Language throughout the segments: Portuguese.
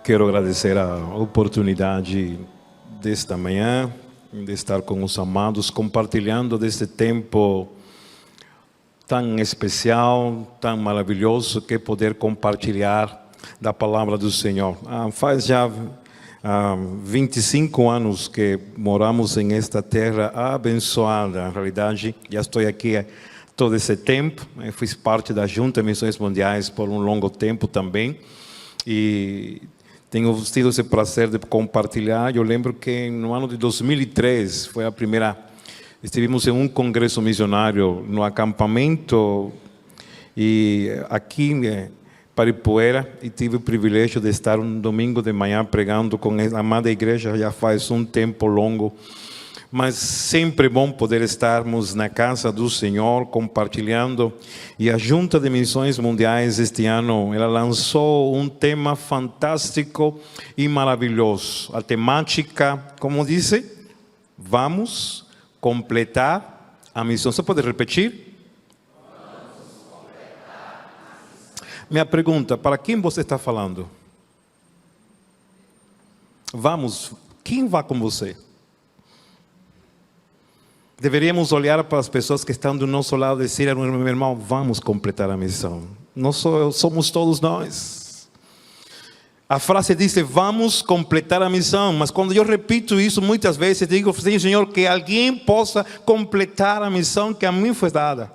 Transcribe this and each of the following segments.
Quero agradecer a oportunidade desta manhã, de estar com os amados, compartilhando deste tempo tão especial, tão maravilhoso, que é poder compartilhar da palavra do Senhor. Faz já 25 anos que moramos em esta terra abençoada. Na realidade, já estou aqui todo esse tempo. Eu fiz parte da Junta de Missões Mundiais por um longo tempo também. E tenho tido esse prazer de compartilhar. Eu lembro que no ano de 2003 foi a primeira. Estivemos em um congresso missionário no acampamento e aqui em Paripuera, e tive o privilégio de estar um domingo de manhã pregando com a amada igreja já faz um tempo longo. Mas sempre é bom poder estarmos na casa do Senhor, compartilhando. E a Junta de Missões Mundiais este ano, ela lançou um tema fantástico e maravilhoso. A temática, como disse, vamos completar a missão. Você pode repetir? Vamos completar a missão. Minha pergunta, para quem você está falando? Vamos, quem vai com você? Deveríamos olhar para as pessoas que estão do nosso lado e dizer, meu irmão, vamos completar a missão. Somos todos nós. A frase diz, vamos completar a missão. Mas quando eu repito isso, muitas vezes digo, Senhor, que alguém possa completar a missão que a mim foi dada.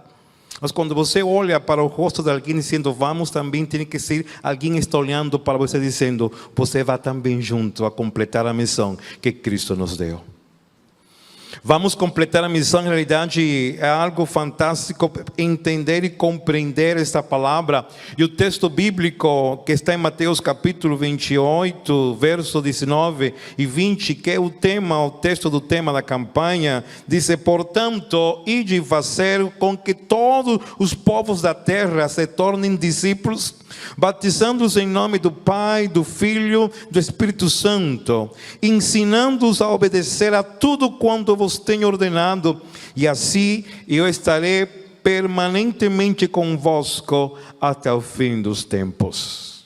Mas quando você olha para o rosto de alguém dizendo, vamos, também tem que ser, alguém está olhando para você dizendo, você vai também junto a completar a missão que Cristo nos deu. Vamos completar a missão. Na realidade é algo fantástico entender e compreender esta palavra. E o texto bíblico que está em Mateus capítulo 28, verso 19 e 20, que é o texto do tema da campanha, diz: portanto, ide fazer com que todos os povos da terra se tornem discípulos, batizando-os em nome do Pai, do Filho, do Espírito Santo, ensinando-os a obedecer a tudo quanto vos tenho ordenado, e assim eu estarei permanentemente convosco até o fim dos tempos.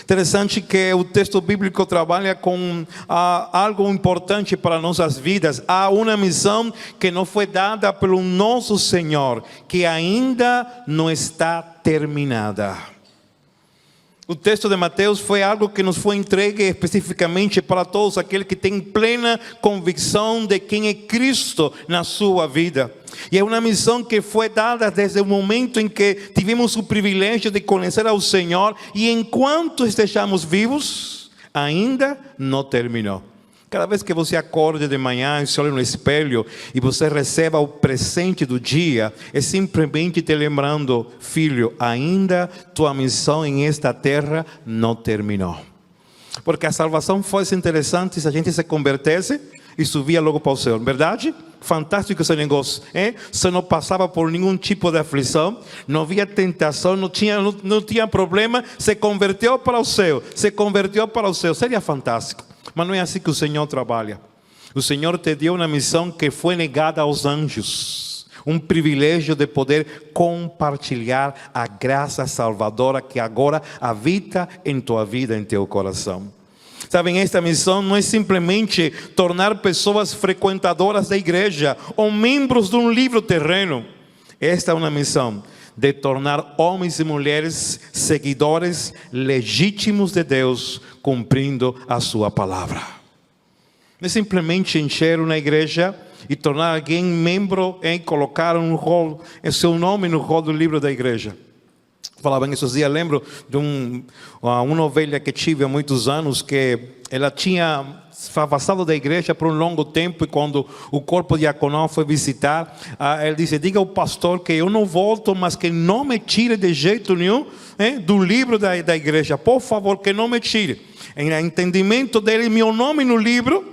Interessante que o texto bíblico trabalha com algo importante para nossas vidas. Há uma missão que nos foi dada pelo nosso Senhor, que ainda não está terminada. O texto de Mateus foi algo que nos foi entregue especificamente para todos aqueles que têm plena convicção de quem é Cristo na sua vida. E é uma missão que foi dada desde o momento em que tivemos o privilégio de conhecer ao Senhor, e enquanto estejamos vivos, ainda não terminou. Cada vez que você acorde de manhã e se olha no espelho e você receba o presente do dia, é simplesmente te lembrando, filho, ainda tua missão em esta terra não terminou. Porque a salvação fosse interessante se a gente se convertesse e subia logo para o céu, verdade? Fantástico esse negócio, hein? Você não passava por nenhum tipo de aflição, não havia tentação, não tinha problema, se converteu para o céu, seria fantástico. Mas não é assim que o Senhor trabalha. O Senhor te deu uma missão que foi negada aos anjos. Um privilégio de poder compartilhar a graça salvadora que agora habita em tua vida, em teu coração. Sabem, esta missão não é simplesmente tornar pessoas frequentadoras da igreja ou membros de um livro terreno. Esta é uma missão de tornar homens e mulheres seguidores legítimos de Deus, cumprindo a sua palavra. Não é simplesmente encher uma igreja e tornar alguém membro e colocar o seu nome no rol do livro da igreja. Falava nesses dias, lembro de uma ovelha que tive há muitos anos, que ela tinha afastado da igreja por um longo tempo, e quando o corpo diaconal foi visitar, ele disse, diga ao pastor que eu não volto, mas que não me tire de jeito nenhum do livro da igreja, por favor, que não me tire. Em entendimento dele, meu nome no livro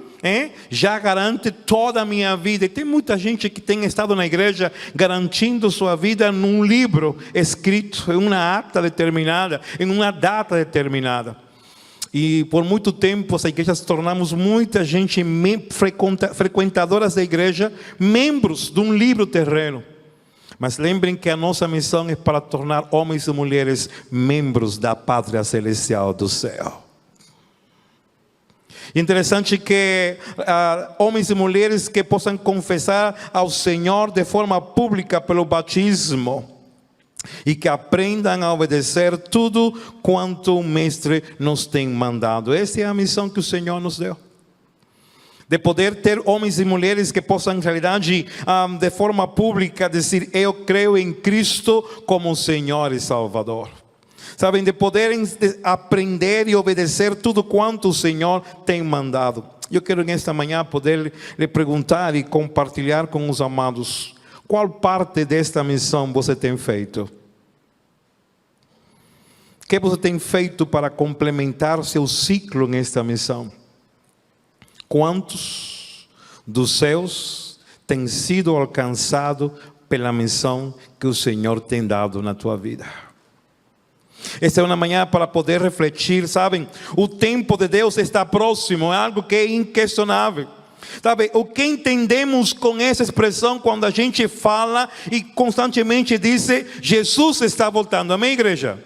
já garante toda a minha vida. E tem muita gente que tem estado na igreja garantindo sua vida num livro escrito, em uma ata determinada, em uma data determinada. E por muito tempo as igrejas se tornamos muita gente frequentadoras da igreja, membros de um livro terreno. Mas lembrem que a nossa missão é para tornar homens e mulheres membros da pátria celestial do céu. Interessante que homens e mulheres que possam confessar ao Senhor de forma pública pelo batismo e que aprendam a obedecer tudo quanto o Mestre nos tem mandado. Essa é a missão que o Senhor nos deu. De poder ter homens e mulheres que possam, em realidade, de forma pública, dizer: eu creio em Cristo como Senhor e Salvador. Sabem, de poderem aprender e obedecer tudo quanto o Senhor tem mandado. Eu quero nesta manhã poder lhe perguntar e compartilhar com os amados: qual parte desta missão você tem feito? O que você tem feito para complementar seu ciclo nesta missão? Quantos dos seus têm sido alcançados pela missão que o Senhor tem dado na tua vida? Esta é uma manhã para poder refletir, sabem? O tempo de Deus está próximo, é algo que é inquestionável. Sabe, o que entendemos com essa expressão quando a gente fala e constantemente diz: Jesus está voltando? Amém, igreja?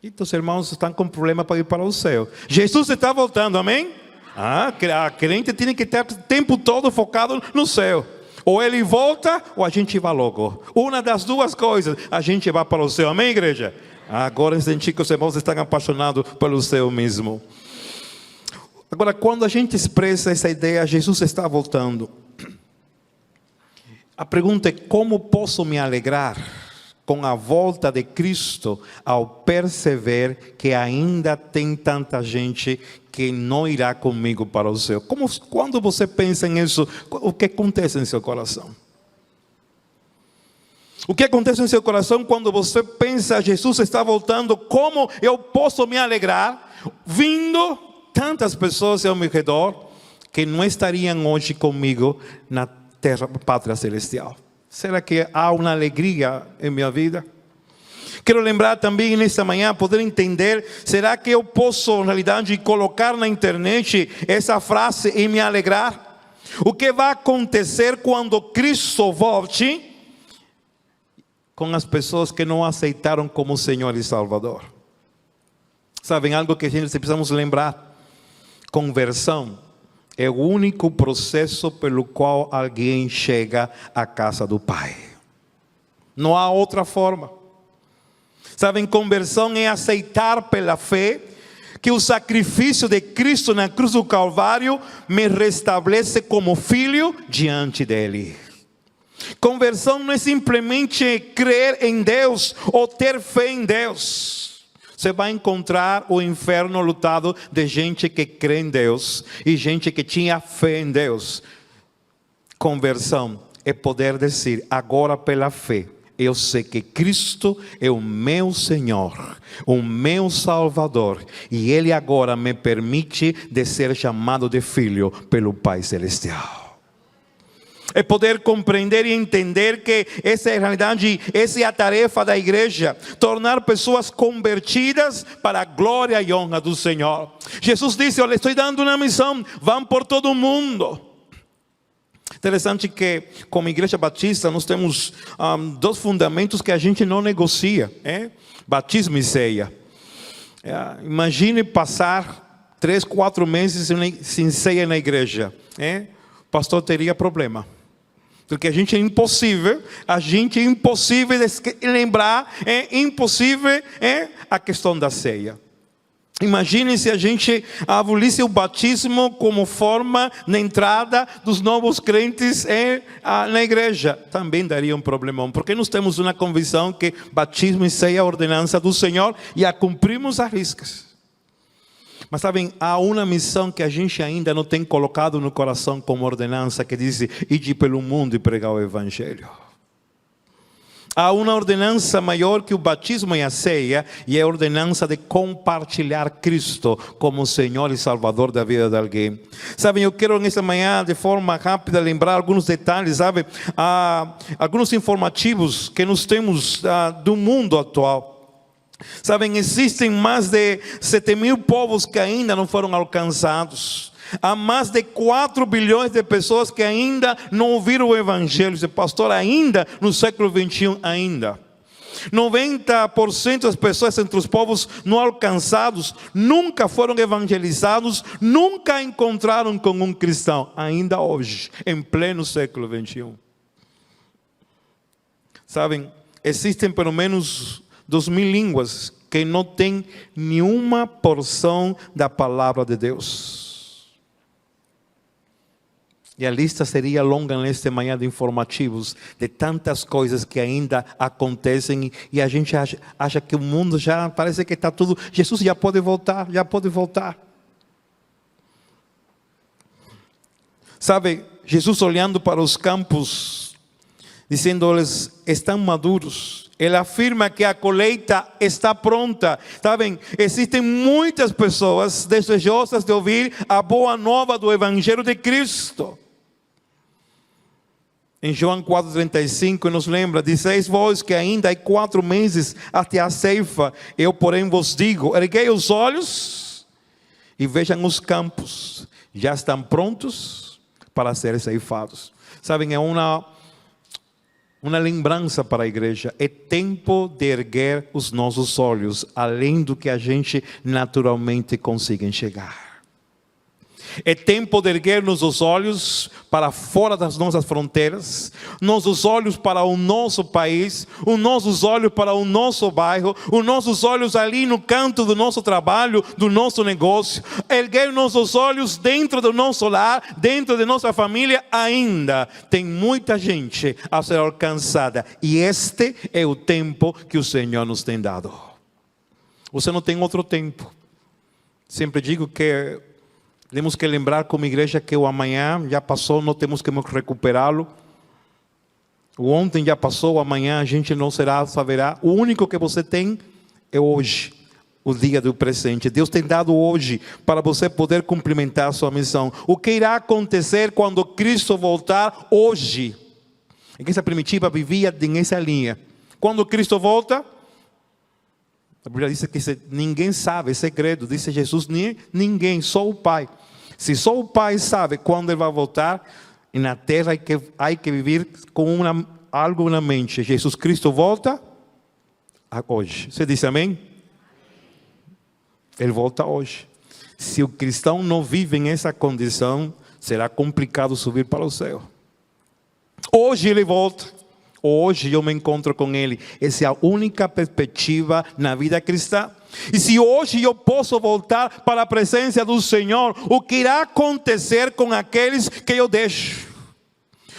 E os irmãos estão com problema para ir para o céu. Jesus está voltando, amém? A crente tem que estar o tempo todo focado no céu. Ou ele volta, ou a gente vai logo. Uma das duas coisas, a gente vai para o céu, amém, igreja? Agora eu senti que os irmãos estão apaixonados pelo céu mesmo. Agora, quando a gente expressa essa ideia, Jesus está voltando, a pergunta é: como posso me alegrar com a volta de Cristo ao perceber que ainda tem tanta gente que não irá comigo para o céu? Quando você pensa nisso, o que acontece em seu coração? O que acontece em seu coração quando você pensa: Jesus está voltando, como eu posso me alegrar vindo tantas pessoas ao meu redor que não estariam hoje comigo na terra, pátria celestial? Será que há uma alegria em minha vida? Quero lembrar também nesta manhã, poder entender: será que eu posso, na realidade, colocar na internet essa frase e me alegrar? O que vai acontecer quando Cristo volte com as pessoas que não aceitaram como Senhor e Salvador? Sabem, algo que a gente precisamos lembrar: conversão é o único processo pelo qual alguém chega à casa do Pai. Não há outra forma. Sabem, conversão é aceitar pela fé que o sacrifício de Cristo na cruz do Calvário me restabelece como filho diante dele. Conversão não é simplesmente crer em Deus ou ter fé em Deus. Você vai encontrar o inferno lotado de gente que crê em Deus e gente que tinha fé em Deus. Conversão é poder dizer: agora pela fé, eu sei que Cristo é o meu Senhor, o meu Salvador, e Ele agora me permite de ser chamado de filho pelo Pai Celestial. É poder compreender e entender que essa é a realidade, essa é a tarefa da igreja: tornar pessoas convertidas para a glória e honra do Senhor. Jesus disse: eu lhe estou dando uma missão, vão por todo o mundo. Interessante que, como igreja batista, nós temos dois fundamentos que a gente não negocia: batismo e ceia. Imagine passar 3, 4 meses sem ceia na igreja. O pastor teria problema. Porque a gente é impossível de lembrar, é impossível a questão da ceia. Imagine se a gente abolisse o batismo como forma na entrada dos novos crentes na igreja. Também daria um problemão, porque nós temos uma convicção que batismo e ceia é a ordenança do Senhor e a cumprimos às riscas. Mas sabem, há uma missão que a gente ainda não tem colocado no coração como ordenança, que diz: ide pelo mundo e pregar o Evangelho. Há uma ordenança maior que o batismo e a ceia, e é a ordenança de compartilhar Cristo como Senhor e Salvador da vida de alguém. Sabem, eu quero nesta manhã, de forma rápida, lembrar alguns detalhes, sabe? Alguns informativos que nós temos do mundo atual. Sabem, existem mais de 7.000 povos que ainda não foram alcançados. Há mais de 4 bilhões de pessoas que ainda não ouviram o Evangelho. Pastor, ainda no século 21, ainda. 90% das pessoas entre os povos não alcançados nunca foram evangelizados, nunca encontraram com um cristão, ainda hoje, em pleno século XXI. Sabem, existem pelo menos 2.000 línguas que não têm nenhuma porção da palavra de Deus. E a lista seria longa nesta manhã de informativos, de tantas coisas que ainda acontecem, e a gente acha que o mundo já parece que está tudo, Jesus já pode voltar, já pode voltar. Sabe, Jesus olhando para os campos, dizendo, eles estão maduros. Ele afirma que a colheita está pronta. Sabem, existem muitas pessoas desejosas de ouvir a boa nova do Evangelho de Cristo. Em João 4,35 nos lembra, dizeis vós que ainda há 4 meses até a ceifa, eu porém vos digo, erguei os olhos e vejam os campos, já estão prontos para serem ceifados. Sabem, é uma lembrança para a igreja, é tempo de erguer os nossos olhos, além do que a gente naturalmente consiga enxergar. É tempo de erguer os olhos para fora das nossas fronteiras, nossos olhos para o nosso país, os nossos olhos para o nosso bairro, os nossos olhos ali no canto do nosso trabalho, do nosso negócio, erguer nossos olhos dentro do nosso lar, dentro de nossa família. Ainda tem muita gente a ser alcançada, e este é o tempo que o Senhor nos tem dado. Você não tem outro tempo. Sempre digo que temos que lembrar como igreja que o amanhã já passou, não temos que recuperá-lo. O ontem já passou, o amanhã a gente não saberá. O único que você tem é hoje, o dia do presente. Deus tem dado hoje para você poder cumprimentar a sua missão. O que irá acontecer quando Cristo voltar hoje? A igreja primitiva vivia nessa linha. Quando Cristo volta, a Bíblia diz que ninguém sabe, é segredo, disse Jesus, ninguém, só o Pai. Se só o Pai sabe quando Ele vai voltar, e na terra há que viver com algo na mente. Jesus Cristo volta hoje. Você disse amém? Ele volta hoje. Se o cristão não vive em essa condição, será complicado subir para o céu. Hoje Ele volta. Hoje eu me encontro com Ele. Essa é a única perspectiva na vida cristã. E se hoje eu posso voltar para a presença do Senhor, o que irá acontecer com aqueles que eu deixo?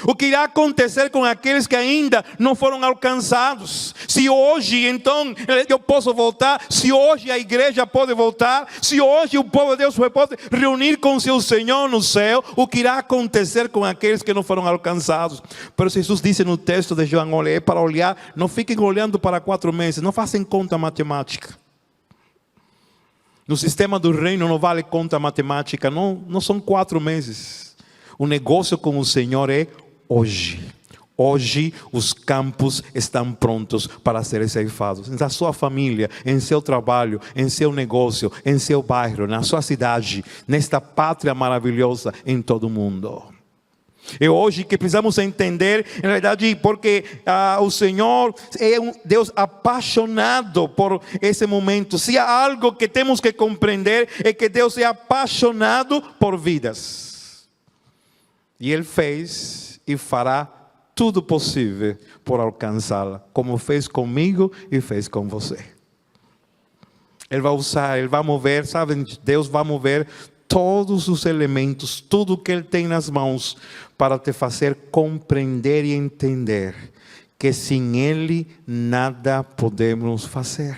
O que irá acontecer com aqueles que ainda não foram alcançados? Se hoje então eu posso voltar, se hoje a igreja pode voltar, se hoje o povo de Deus pode reunir com seu Senhor no céu, o que irá acontecer com aqueles que não foram alcançados? Pero Jesus disse no texto de João, olha, é para olhar, não fiquem olhando para 4 meses, não façam conta matemática. No sistema do reino não vale conta matemática, não são 4 meses. O negócio com o Senhor é hoje. Hoje os campos estão prontos para serem ceifados. Na sua família, em seu trabalho, em seu negócio, em seu bairro, na sua cidade, nesta pátria maravilhosa em todo o mundo. É hoje que precisamos entender, na verdade, porque o Senhor é um Deus apaixonado por esse momento. Se há algo que temos que compreender, é que Deus é apaixonado por vidas. E Ele fez e fará tudo possível por alcançá-la, como fez comigo e fez com você. Ele vai usar, Ele vai mover, sabe? Deus vai mover todos os elementos, tudo que Ele tem nas mãos, para te fazer compreender e entender que sem Ele nada podemos fazer.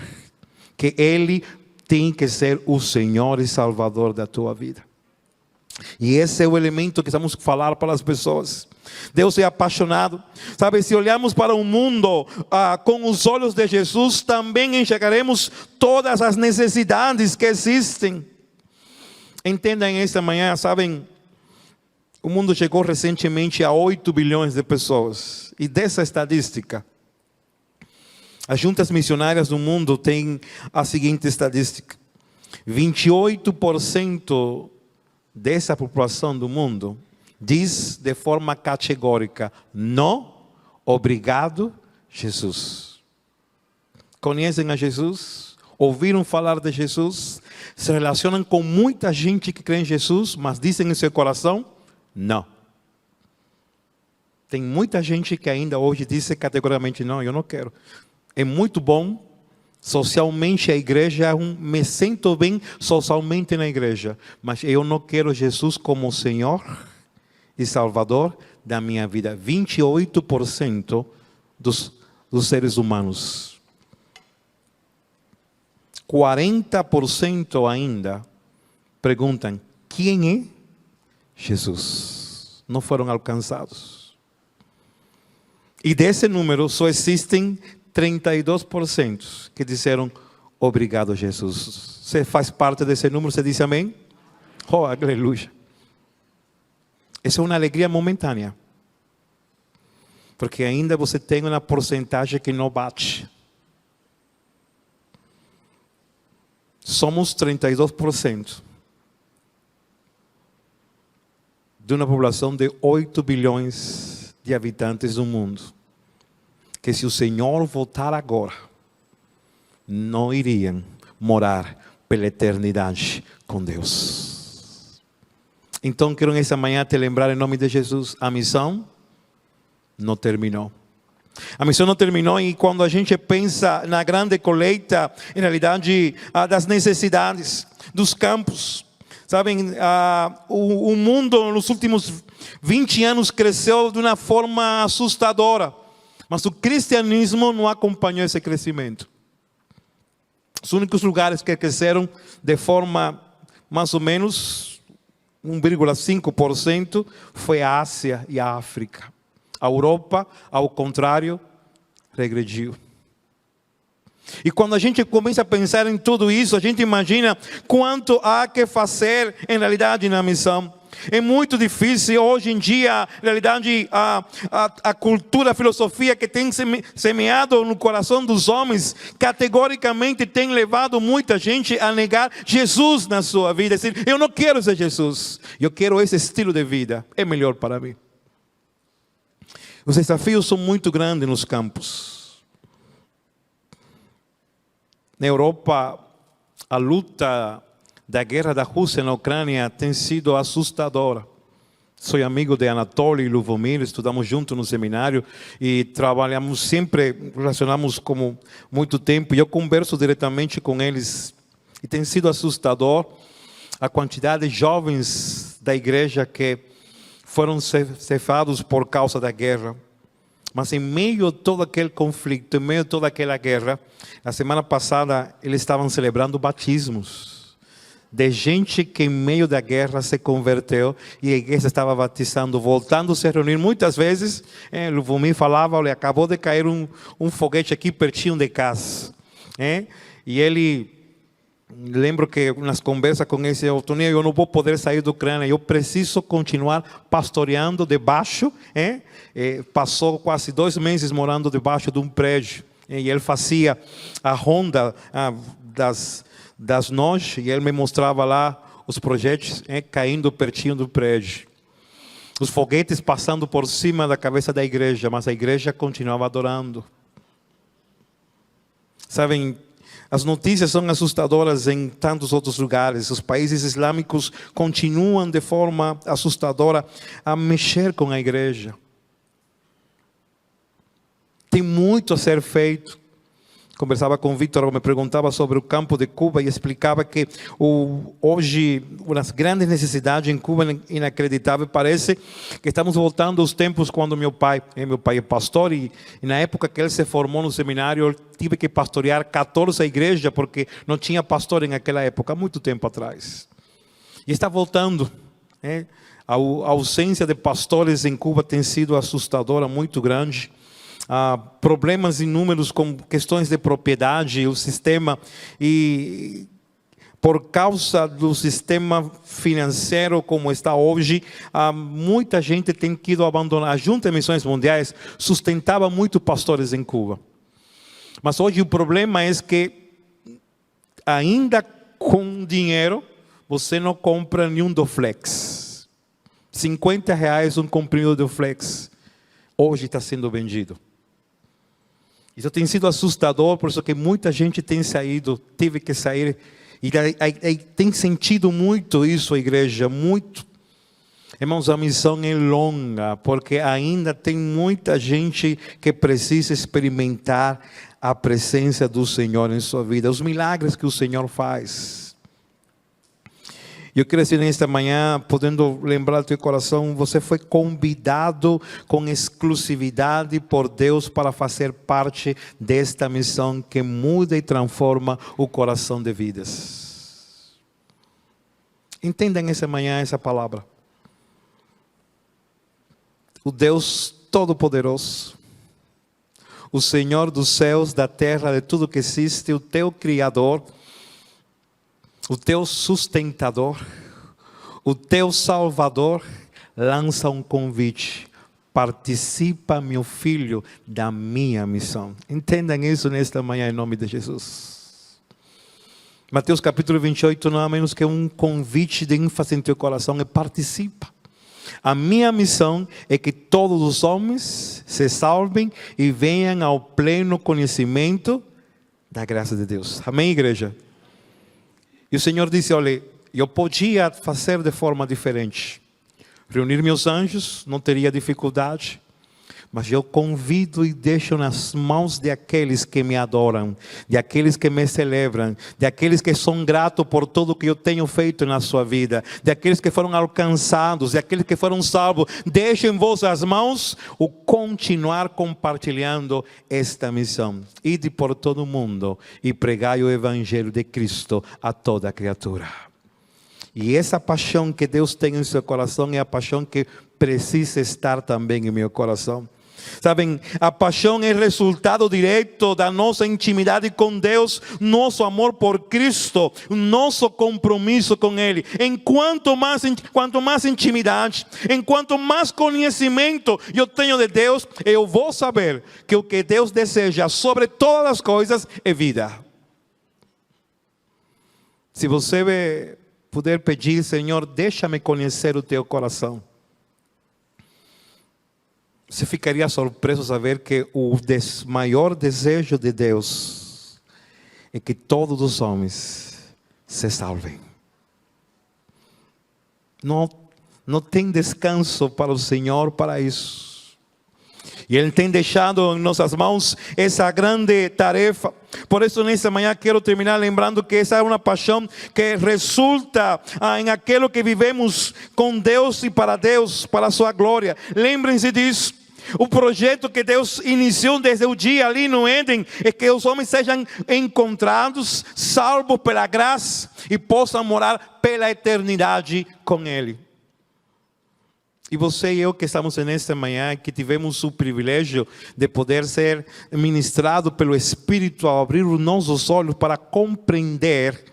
Que Ele tem que ser o Senhor e Salvador da tua vida. E esse é o elemento que estamos falar para as pessoas. Deus é apaixonado. Sabe, se olharmos para o mundo com os olhos de Jesus, também enxergaremos todas as necessidades que existem. Entendam esta manhã, sabem, o mundo chegou recentemente a 8 bilhões de pessoas. E dessa estatística, as juntas missionárias do mundo têm a seguinte estatística: 28% dessa população do mundo diz de forma categórica: não, obrigado, Jesus. conhecem a Jesus, ouviram falar de Jesus, se relacionam com muita gente que crê em Jesus, mas dizem em seu coração, não. Tem muita gente que ainda hoje diz categoricamente, não, eu não quero. É muito bom, socialmente a igreja, me sinto bem socialmente na igreja, mas eu não quero Jesus como Senhor e Salvador da minha vida. 28% dos seres humanos. 40% ainda perguntam, quem é Jesus? Não foram alcançados. E desse número só existem 32% que disseram, obrigado Jesus. Você faz parte desse número, você diz amém? Oh, aleluia. Essa é uma alegria momentânea. Porque ainda você tem uma porcentagem que não bate. Somos 32% de uma população de 8 bilhões de habitantes do mundo. Que se o Senhor voltar agora, não iriam morar pela eternidade com Deus. Então quero nessa manhã te lembrar em nome de Jesus, a missão não terminou. A missão não terminou e quando a gente pensa na grande colheita, em realidade, das necessidades, dos campos. Sabem, o mundo nos últimos 20 anos cresceu de uma forma assustadora. Mas o cristianismo não acompanhou esse crescimento. Os únicos lugares que cresceram de forma mais ou menos 1,5% foi a Ásia e a África. A Europa, ao contrário, regrediu. E quando a gente começa a pensar em tudo isso, a gente imagina quanto há que fazer em realidade na missão. É muito difícil hoje em dia, na realidade, a cultura, a filosofia que tem semeado no coração dos homens, categoricamente tem levado muita gente a negar Jesus na sua vida. Dizer, eu não quero ser Jesus, eu quero esse estilo de vida, é melhor para mim. Os desafios são muito grandes nos campos. Na Europa, a luta da guerra da Rússia na Ucrânia tem sido assustadora. Sou amigo de Anatoly e Luvomir, estudamos juntos no seminário e trabalhamos sempre, relacionamos como muito tempo. E eu converso diretamente com eles e tem sido assustador a quantidade de jovens da igreja que foram cefados por causa da guerra. Mas em meio a todo aquele conflito, em meio a toda aquela guerra, na semana passada eles estavam celebrando batismos de gente que em meio da guerra se converteu e a igreja estava batizando, voltando a se reunir. Muitas vezes, o Luvomir falava, olha, acabou de cair um foguete aqui pertinho de casa. E ele... Lembro que nas conversas com ele, Toninho, eu não vou poder sair da Ucrânia, eu preciso continuar pastoreando debaixo. Passou quase 2 meses morando debaixo de um prédio. E ele fazia a ronda das noites, e ele me mostrava lá os projetos caindo pertinho do prédio. Os foguetes passando por cima da cabeça da igreja, mas a igreja continuava adorando. Sabem, as notícias são assustadoras em tantos outros lugares. Os países islâmicos continuam de forma assustadora a mexer com a igreja. Tem muito a ser feito. Conversava com o Victor, me perguntava sobre o campo de Cuba e explicava que hoje uma das grandes necessidades em Cuba é inacreditável. Parece que estamos voltando aos tempos quando meu pai é pastor e na época que ele se formou no seminário, eu tive que pastorear 14 igrejas porque não tinha pastor naquela época, há muito tempo atrás. E está voltando. A ausência de pastores em Cuba tem sido assustadora, muito grande. Problemas inúmeros com questões de propriedade, o sistema, e por causa do sistema financeiro como está hoje, muita gente tem que abandonar. A Junta de Missões Mundiais sustentava muito pastores em Cuba. Mas hoje o problema é que ainda com dinheiro você não compra nenhum Doflex. R$50 um comprimido Doflex hoje está sendo vendido. Isso tem sido assustador, por isso que muita gente tem saído, teve que sair. E tem sentido muito isso, a igreja, muito. Irmãos, a missão é longa, porque ainda tem muita gente que precisa experimentar a presença do Senhor em sua vida, os milagres que o Senhor faz. Eu quero dizer nesta manhã, podendo lembrar do teu coração, você foi convidado com exclusividade por Deus para fazer parte desta missão que muda e transforma o coração de vidas. Entendam essa manhã essa palavra. O Deus Todo-Poderoso, o Senhor dos céus, da terra, de tudo que existe, o teu Criador, o teu sustentador, o teu Salvador, lança um convite. Participa, meu filho, da minha missão. Entendam isso nesta manhã, em nome de Jesus. Mateus capítulo 28, não há menos que um convite de ênfase em teu coração, é participa. A minha missão é que todos os homens se salvem e venham ao pleno conhecimento da graça de Deus. Amém, igreja? E o Senhor disse, olha, eu podia fazer de forma diferente. Reunir meus anjos, não teria dificuldade. Mas eu convido e deixo nas mãos de aqueles que me adoram, de aqueles que me celebram, de aqueles que são gratos por tudo que eu tenho feito na sua vida, de aqueles que foram alcançados, de aqueles que foram salvos. Deixo em vossas mãos o continuar compartilhando esta missão. Ide por todo o mundo e pregai o Evangelho de Cristo a toda criatura. E essa paixão que Deus tem em seu coração é a paixão que precisa estar também em meu coração. Sabem, a paixão é resultado direto da nossa intimidade com Deus, nosso amor por Cristo, nosso compromisso com Ele. Quanto mais intimidade, enquanto mais conhecimento eu tenho de Deus, eu vou saber que o que Deus deseja sobre todas as coisas é vida. Se você puder pedir, Senhor, deixa-me conhecer o teu coração. Você ficaria surpreso saber que o maior desejo de Deus é que todos os homens se salvem. Não tem descanso para o Senhor para isso. E Ele tem deixado em nossas mãos essa grande tarefa. Por isso, nessa manhã, quero terminar lembrando que essa é uma paixão que resulta em aquilo que vivemos com Deus e para Deus, para a sua glória. Lembrem-se disso. O projeto que Deus iniciou desde o dia ali no Éden é que os homens sejam encontrados, salvos pela graça e possam morar pela eternidade com Ele. E você e eu que estamos nesta manhã, que tivemos o privilégio de poder ser ministrados pelo Espírito ao abrir os nossos olhos para compreender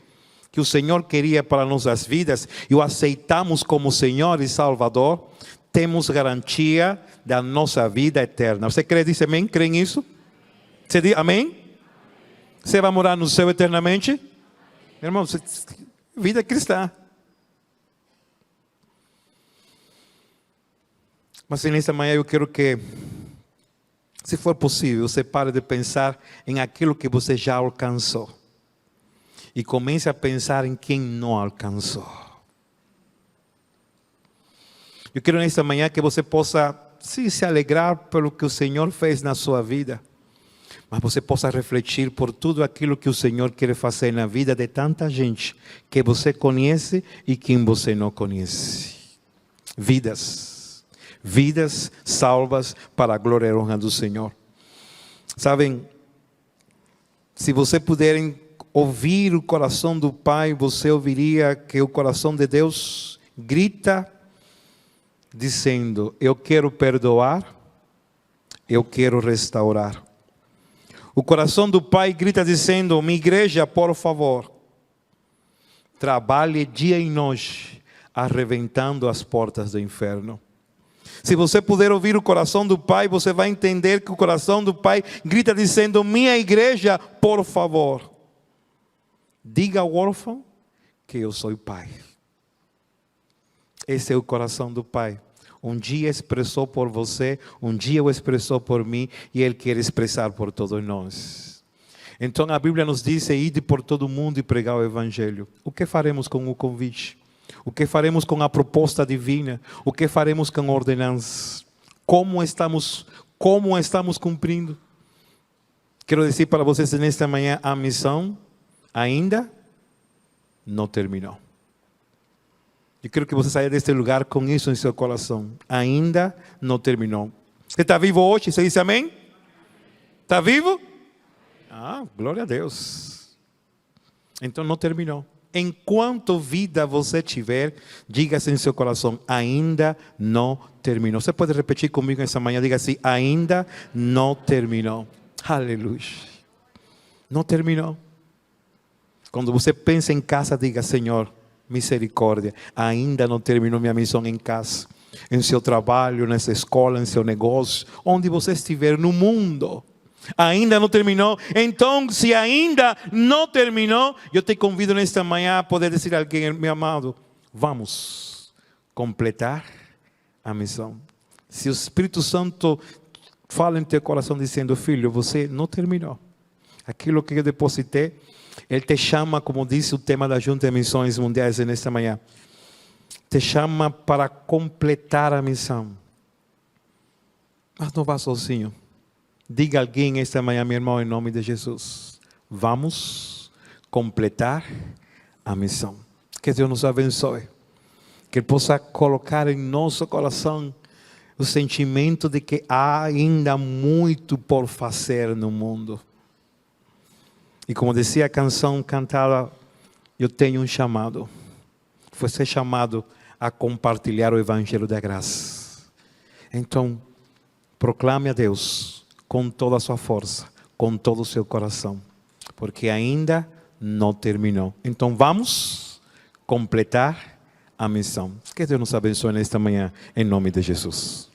que o Senhor queria para nossas vidas e o aceitamos como Senhor e Salvador, temos garantia da nossa vida eterna. Você crê, diz amém? Crê nisso? Você diz amém? Você vai morar no céu eternamente? Meu irmão, vida cristã. Mas nesta manhã eu quero que, se for possível, você pare de pensar em aquilo que você já alcançou. E comece a pensar em quem não alcançou. Eu quero nesta manhã que você possa se alegrar pelo que o Senhor fez na sua vida. Mas você possa refletir por tudo aquilo que o Senhor quer fazer na vida de tanta gente que você conhece e quem você não conhece. Vidas salvas para a glória e honra do Senhor. Sabem, se você puderem ouvir o coração do Pai, você ouviria que o coração de Deus grita dizendo, eu quero perdoar, eu quero restaurar. O coração do Pai grita dizendo, minha igreja, por favor, trabalhe dia e noite, arrebentando as portas do inferno. Se você puder ouvir o coração do Pai, você vai entender que o coração do Pai grita dizendo, minha igreja, por favor, diga ao órfão que eu sou o Pai. Esse é o coração do Pai. Um dia expressou por você, um dia o expressou por mim e Ele quer expressar por todos nós. Então a Bíblia nos diz: ide por todo o mundo e pregar o Evangelho. O que faremos com o convite? O que faremos com a proposta divina? O que faremos com a ordenança? Como estamos cumprindo? Quero dizer para vocês nesta manhã, a missão ainda não terminou. Eu quero que você saia deste lugar com isso em seu coração. Ainda não terminou. Você está vivo hoje? Você disse amém? Está vivo? Ah, glória a Deus. Então não terminou. Enquanto vida você tiver, diga-se em seu coração: ainda não terminou. Você pode repetir comigo essa manhã? Diga assim: ainda não terminou. Aleluia. Não terminou. Quando você pensa em casa, diga: Senhor, misericórdia, ainda não terminou minha missão em casa, em seu trabalho, nessa escola, em seu negócio, onde você estiver no mundo. Ainda não terminou. Então, se ainda não terminou, eu te convido nesta manhã a poder dizer a alguém: meu amado, vamos completar a missão. Se o Espírito Santo fala em teu coração dizendo: filho, você não terminou. Aquilo que eu depositei, Ele te chama, como disse o tema da Junta de Missões Mundiais nesta manhã, te chama para completar a missão. Mas não vá sozinho. Diga a alguém esta manhã: meu irmão, em nome de Jesus, vamos completar a missão. Que Deus nos abençoe. Que Ele possa colocar em nosso coração o sentimento de que há ainda muito por fazer no mundo. E como dizia a canção cantada, eu tenho um chamado. Foi ser chamado a compartilhar o Evangelho da graça. Então, proclame a Deus com toda a sua força, com todo o seu coração, porque ainda não terminou. Então vamos completar a missão. Que Deus nos abençoe nesta manhã, em nome de Jesus.